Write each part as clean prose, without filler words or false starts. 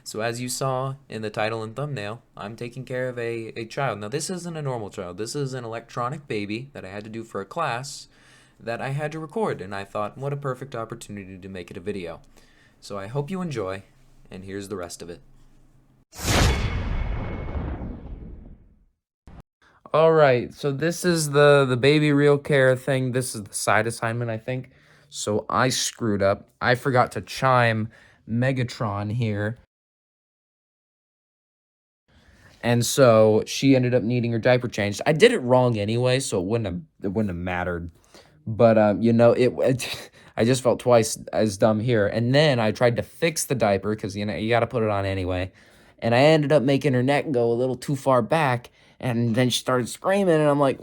So as you saw in the title and thumbnail, I'm taking care of a child. Now this isn't a normal child. This is an electronic baby that I had to do for a class that I had to record, and I thought, what a perfect opportunity to make it a video. So I hope you enjoy, and here's the rest of it. All right, so this is the baby real care thing. This is the side assignment, I think. So I screwed up. I forgot to chime Megatron here. And so she ended up needing her diaper changed. I did it wrong anyway, so it wouldn't have mattered. But I just felt twice as dumb here. And then I tried to fix the diaper because you got to put it on anyway. And I ended up making her neck go a little too far back, and then she started screaming, and I'm like,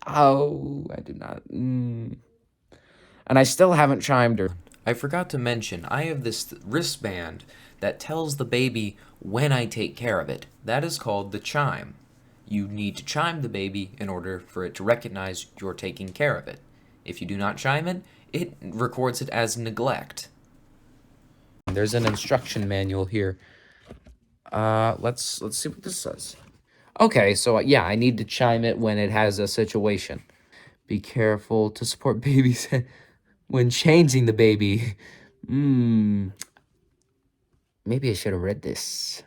oh, I did not. And I still haven't chimed her. I forgot to mention, I have this wristband that tells the baby when I take care of it. That is called the chime. You need to chime the baby in order for it to recognize you're taking care of it. If you do not chime it, it records it as neglect. There's an instruction manual here. Let's see what this says. Okay, so yeah, I need to chime it when it has a situation. Be careful to support babies when changing the baby. Maybe I should have read this.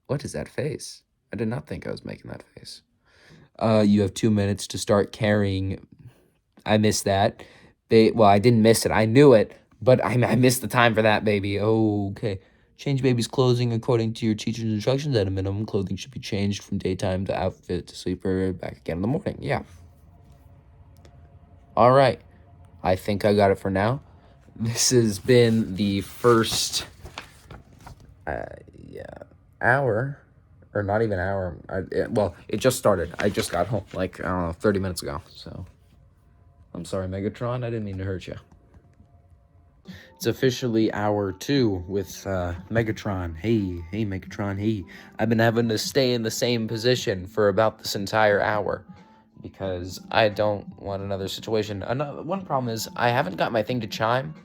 What is that face? I did not think I was making that face. You have 2 minutes to start carrying. I missed that. Well, I didn't miss it. I knew it, but I missed the time for that, baby. Okay. Change baby's clothing according to your teacher's instructions. At a minimum, clothing should be changed from daytime to outfit to sleeper, back again in the morning. Yeah. All right. I think I got it for now. This has been the first hour, or not even hour. Well, it just started. I just got home, like, I don't know, 30 minutes ago. So, I'm sorry, Megatron. I didn't mean to hurt you. It's officially hour 2 with Megatron. Hey, Megatron, hey. I've been having to stay in the same position for about this entire hour because I don't want another situation. One problem is I haven't got my thing to chime.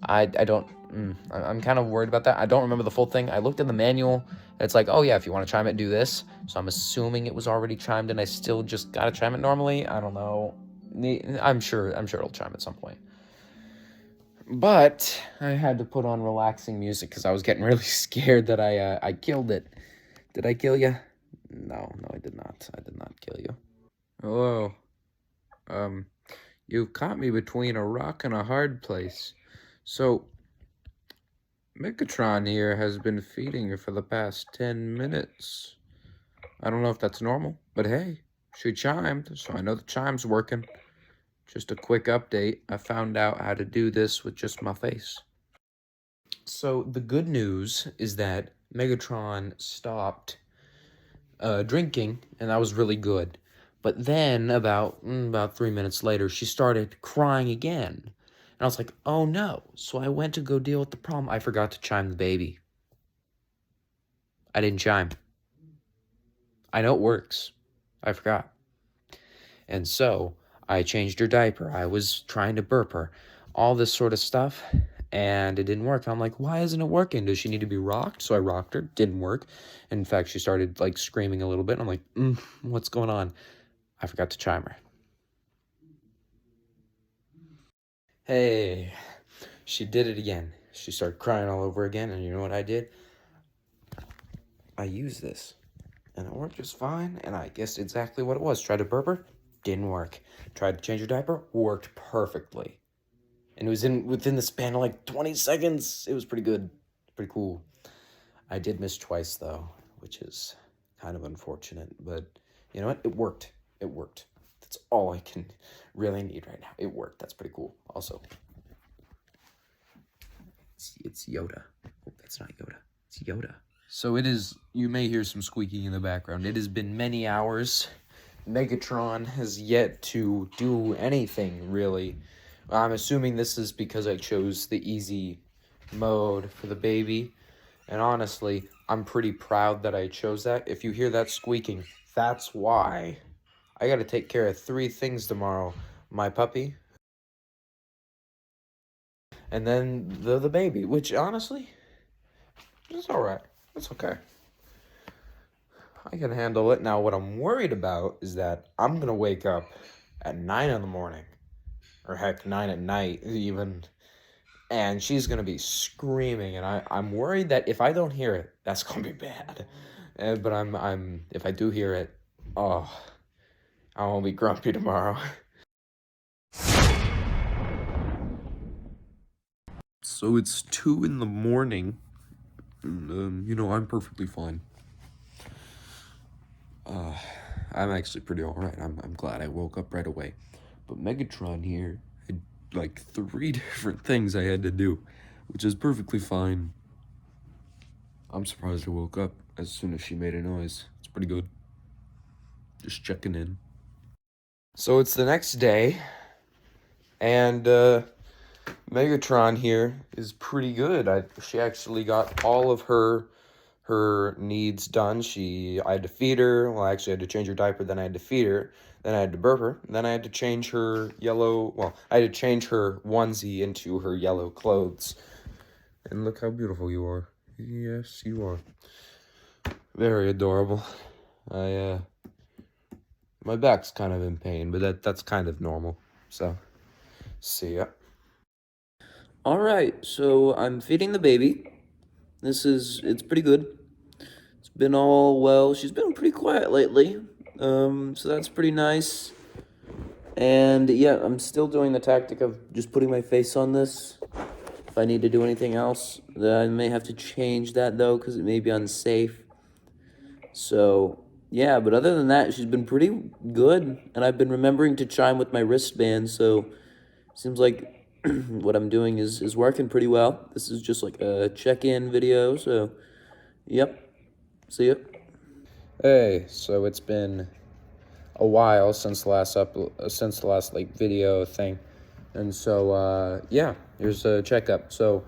I'm kind of worried about that. I don't remember the full thing. I looked in the manual. And it's like, oh yeah, if you want to chime it, do this. So I'm assuming it was already chimed, and I still just gotta chime it normally. I don't know. I'm sure it'll chime at some point. But I had to put on relaxing music because I was getting really scared that I killed it. Did I kill you? No, I did not. I did not kill you. Hello. You've caught me between a rock and a hard place. So, Megatron here has been feeding her for the past 10 minutes. I don't know if that's normal, but hey, she chimed, so I know the chime's working. Just a quick update, I found out how to do this with just my face. So the good news is that Megatron stopped drinking, and that was really good. But then about 3 minutes later, she started crying again. And I was like, oh no. So I went to go deal with the problem. I forgot to chime the baby. I didn't chime. I know it works. I forgot. And so I changed her diaper. I was trying to burp her. All this sort of stuff. And it didn't work. I'm like, why isn't it working? Does she need to be rocked? So I rocked her. Didn't work. In fact, she started like screaming a little bit. I'm like, what's going on? I forgot to chime her. Hey, she did it again. She started crying all over again. And you know what I did? I used this. And it worked just fine. And I guessed exactly what it was. Tried to burp her. Didn't work. Tried to change her diaper. Worked perfectly. And it was within the span of like 20 seconds. It was pretty good. Pretty cool. I did miss twice, though, which is kind of unfortunate. But you know what? It worked. It worked. That's all I can really need right now. It worked. That's pretty cool. Also, it's Yoda. Oh, that's not Yoda. It's Yoda. So it is, you may hear some squeaking in the background. It has been many hours. Megatron has yet to do anything, really. I'm assuming this is because I chose the easy mode for the baby. And honestly, I'm pretty proud that I chose that. If you hear that squeaking, that's why. I gotta take care of 3 things tomorrow. My puppy, and then the baby, which honestly, it's all right. It's okay. I can handle it. Now, what I'm worried about is that I'm gonna wake up at 9 in the morning, or heck, 9 at night even, and she's gonna be screaming, and I'm worried that if I don't hear it, that's gonna be bad. But I'm if I do hear it, oh, I won't be grumpy tomorrow. So it's 2 in the morning, and I'm perfectly fine. I'm actually pretty alright. I'm glad I woke up right away. But Megatron here had like 3 different things I had to do, which is perfectly fine. I'm surprised I woke up as soon as she made a noise. It's pretty good. Just checking in. So it's the next day, and Megatron here is pretty good. She actually got all of her needs done. I had to feed her. Well, actually, I had to change her diaper. Then I had to feed her. Then I had to burp her. Then I had to change her yellow. Well, I had to change her onesie into her yellow clothes. And look how beautiful you are. Yes, you are. Very adorable. My back's kind of in pain, but that's kind of normal. So, see ya. All right, so I'm feeding the baby. It's pretty good. It's been all well. She's been pretty quiet lately, so that's pretty nice. And yeah, I'm still doing the tactic of just putting my face on this. If I need to do anything else, I may have to change that though, because it may be unsafe. So yeah, but other than that, she's been pretty good, and I've been remembering to chime with my wristband, so seems like what I'm doing is working pretty well. This is just like a check-in video, so yep. See ya. Hey, so it's been a while since the last like video thing, and so yeah, here's a checkup. So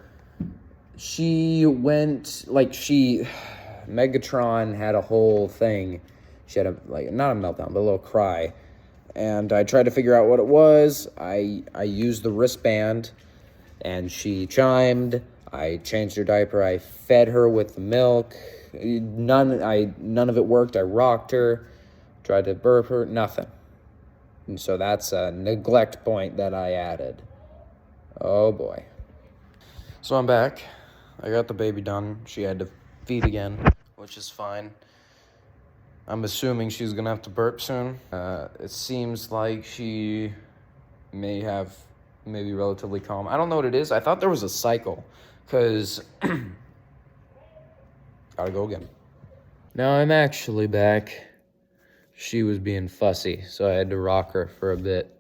she went like Megatron had a whole thing. She had not a meltdown, but a little cry, and I tried to figure out what it was. I used the wristband, and she chimed. I changed her diaper. I fed her with the milk. None of it worked. I rocked her, tried to burp her, nothing. And so that's a neglect point that I added. Oh boy. So I'm back. I got the baby done. She had to feed again, which is fine. I'm assuming she's gonna have to burp soon. It seems like she may be relatively calm. I don't know what it is. I thought there was a cycle, because gotta go again. Now I'm actually back. She was being fussy, so I had to rock her for a bit.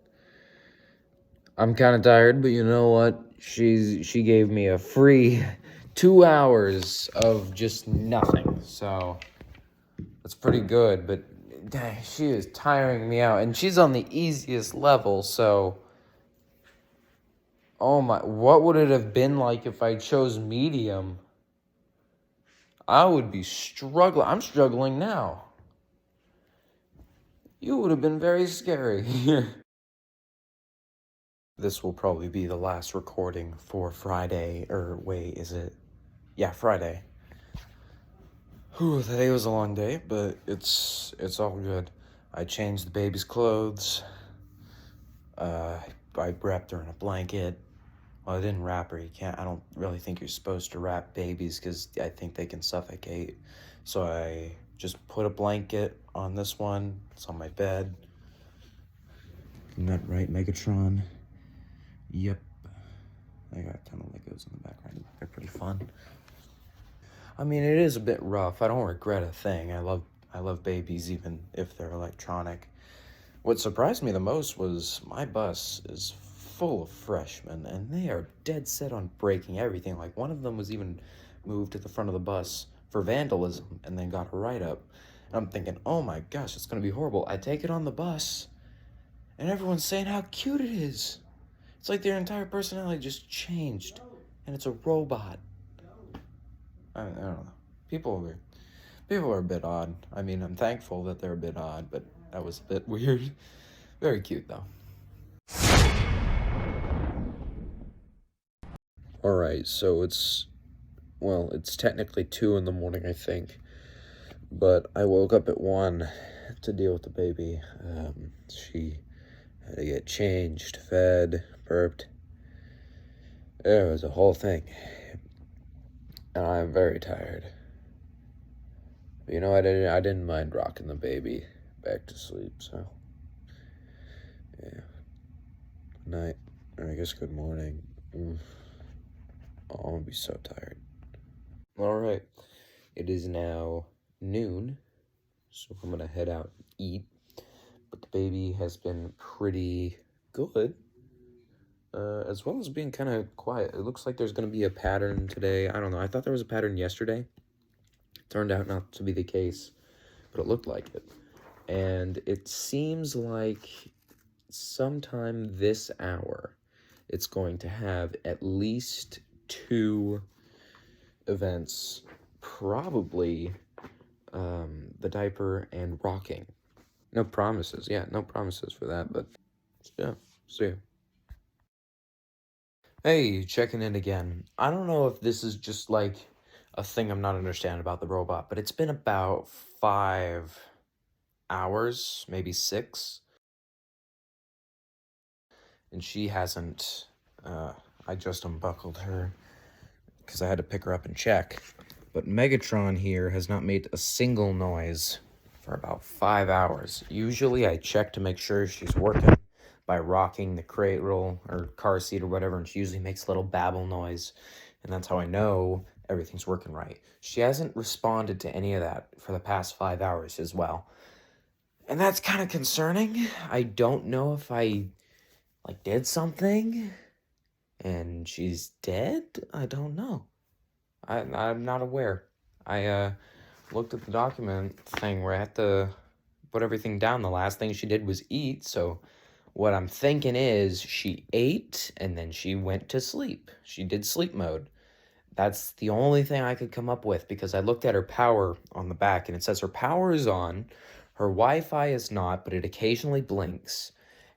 I'm kind of tired, but you know what? She gave me a free 2 hours of just nothing, so that's pretty good, but dang, she is tiring me out, and she's on the easiest level, so oh my, what would it have been like if I chose medium? I would be struggling. I'm struggling now. You would have been very scary. This will probably be the last recording for Friday, or wait, is it? Yeah, Friday. Whew, today was a long day, but it's all good. I changed the baby's clothes. I wrapped her in a blanket. Well, I didn't wrap her. I don't really think you're supposed to wrap babies because I think they can suffocate. So I just put a blanket on this one. It's on my bed. Isn't that right, Megatron? Yep. I got a ton of Legos in the background. They're pretty fun. I mean, it is a bit rough. I don't regret a thing. I love babies even if they're electronic. What surprised me the most was my bus is full of freshmen, and they are dead set on breaking everything. Like, one of them was even moved to the front of the bus for vandalism and then got a write-up. And I'm thinking, oh my gosh, it's gonna be horrible. I take it on the bus, and everyone's saying how cute it is. It's like their entire personality just changed, and it's a robot. I don't know. People are a bit odd. I mean, I'm thankful that they're a bit odd, but that was a bit weird. Very cute, though. Alright, so it's technically 2 in the morning, I think. But I woke up at 1 to deal with the baby. She had to get changed, fed, burped. It was a whole thing. And I'm very tired. But I didn't mind rocking the baby back to sleep, so yeah. Good night. Or I guess good morning. Oh, I'm gonna be so tired. Alright. It is now noon, so I'm gonna head out and eat. But the baby has been pretty good, as well as being kind of quiet. It looks like there's gonna be a pattern today. I don't know. I thought there was a pattern yesterday. It turned out not to be the case, but it looked like it. And it seems like sometime this hour, it's going to have at least 2 events, probably the diaper and rocking. No promises, no promises for that, but yeah, see ya. Hey, checking in again. I don't know if this is just like a thing I'm not understanding about the robot, but it's been about 5 hours, maybe 6, and she hasn't, I just unbuckled her because I had to pick her up and check. But Megatron here has not made a single noise for about 5 hours. Usually I check to make sure she's working by rocking the cradle or car seat or whatever, and she usually makes a little babble noise, and that's how I know everything's working right. She hasn't responded to any of that for the past 5 hours as well. And that's kind of concerning. I don't know if I, did something and she's dead? I don't know. I'm not aware. I looked at the document thing where I had to put everything down. The last thing she did was eat, so what I'm thinking is she ate and then she went to sleep. She did sleep mode. That's the only thing I could come up with because I looked at her power on the back and it says her power is on, her Wi-Fi is not, but it occasionally blinks,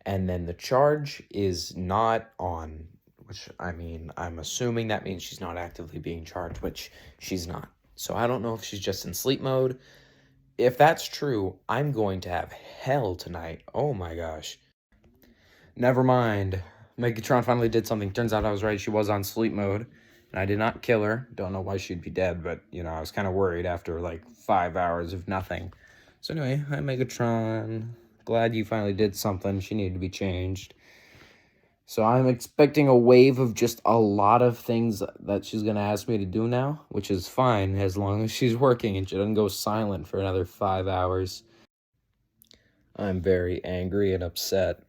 and then the charge is not on, which, I mean, I'm assuming that means she's not actively being charged, which she's not. So I don't know if she's just in sleep mode. If that's true, I'm going to have hell tonight. Oh my gosh. Never mind. Megatron finally did something. Turns out I was right. She was on sleep mode, and I did not kill her. Don't know why she'd be dead, but, I was kind of worried after, 5 hours of nothing. So anyway, hi, Megatron. Glad you finally did something. She needed to be changed. So I'm expecting a wave of just a lot of things that she's going to ask me to do now, which is fine as long as she's working and she doesn't go silent for another 5 hours. I'm very angry and upset.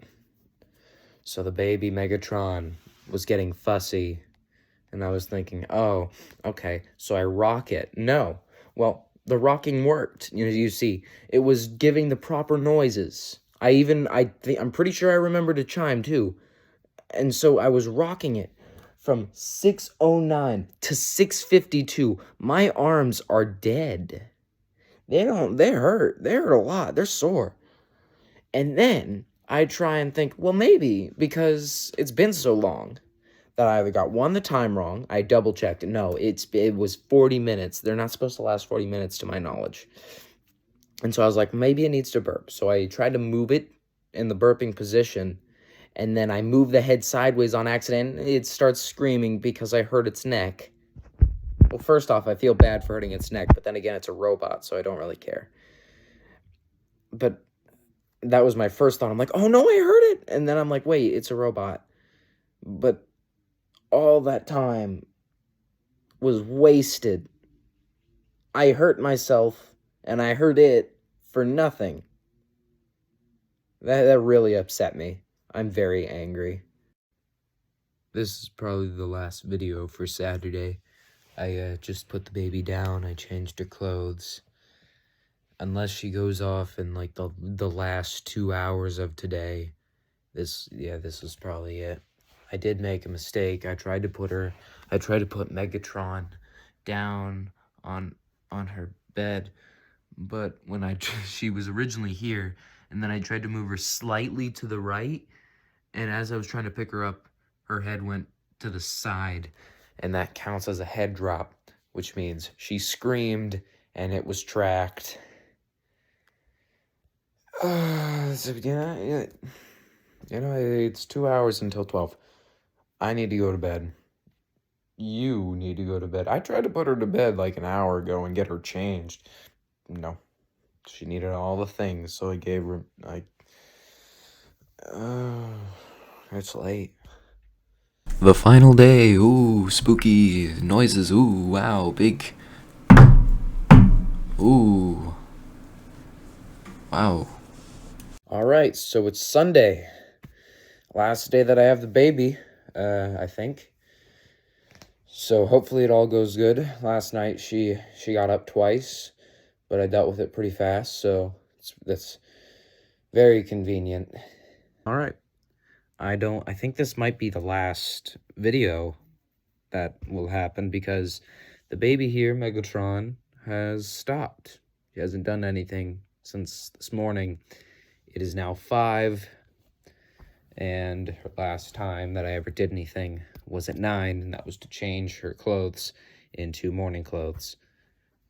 So the baby Megatron was getting fussy, and I was thinking, oh, okay, so I rock it. No. Well, the rocking worked. You see, it was giving the proper noises. I'm pretty sure I remembered a chime, too. And so I was rocking it from 6:09 to 6:52. My arms are dead. They hurt. They hurt a lot. They're sore. And then I try and think, well, maybe because it's been so long that I either got the time wrong. I double checked. No, it was 40 minutes. They're not supposed to last 40 minutes to my knowledge. And so I was like, maybe it needs to burp. So I tried to move it in the burping position, and then I moved the head sideways on accident. It starts screaming because I hurt its neck. Well, first off, I feel bad for hurting its neck, but then again, it's a robot, so I don't really care. But that was my first thought. I'm like, oh no, I hurt it. And then I'm like, wait, it's a robot. But all that time was wasted. I hurt myself, and I hurt it for nothing. That really upset me. I'm very angry. This is probably the last video for Saturday. I just put the baby down. I changed her clothes. Unless she goes off in the last 2 hours of today, this is probably it. I did make a mistake. I tried to put Megatron down on her bed, but when she was originally here, and then I tried to move her slightly to the right, and as I was trying to pick her up, her head went to the side, and that counts as a head drop, which means she screamed and it was tracked. So yeah, it's 2 hours until 12. I need to go to bed. You need to go to bed. I tried to put her to bed like an hour ago and get her changed. No, she needed all the things, so I gave her, it's late. The final day. Ooh, spooky noises. Ooh, wow, big. Ooh, wow. All right, so it's Sunday. Last day that I have the baby, I think. So hopefully it all goes good. Last night she got up twice, but I dealt with it pretty fast, so that's very convenient. All right. I think this might be the last video that will happen because the baby here, Megatron, has stopped. She hasn't done anything since this morning. It is now 5, and her last time that I ever did anything was at 9, and that was to change her clothes into morning clothes.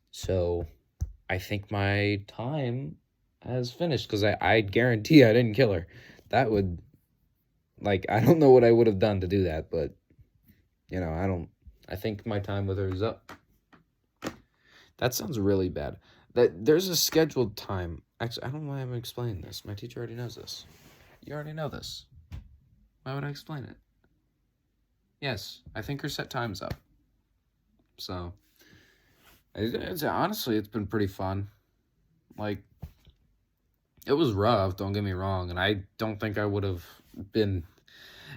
So I think my time has finished because I guarantee I didn't kill her. That would, I don't know what I would have done to do that, but, I think my time with her is up. That sounds really bad. There's a scheduled time. Actually, I don't know why I'm explaining this. My teacher already knows this. You already know this. Why would I explain it? Yes, I think her set time's up. So, honestly, it's been pretty fun. It was rough, don't get me wrong, and I don't think I would have been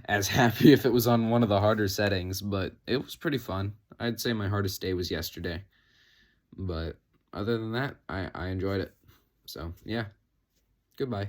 as happy if it was on one of the harder settings, but it was pretty fun. I'd say my hardest day was yesterday. But other than that, I enjoyed it. So, yeah. Goodbye.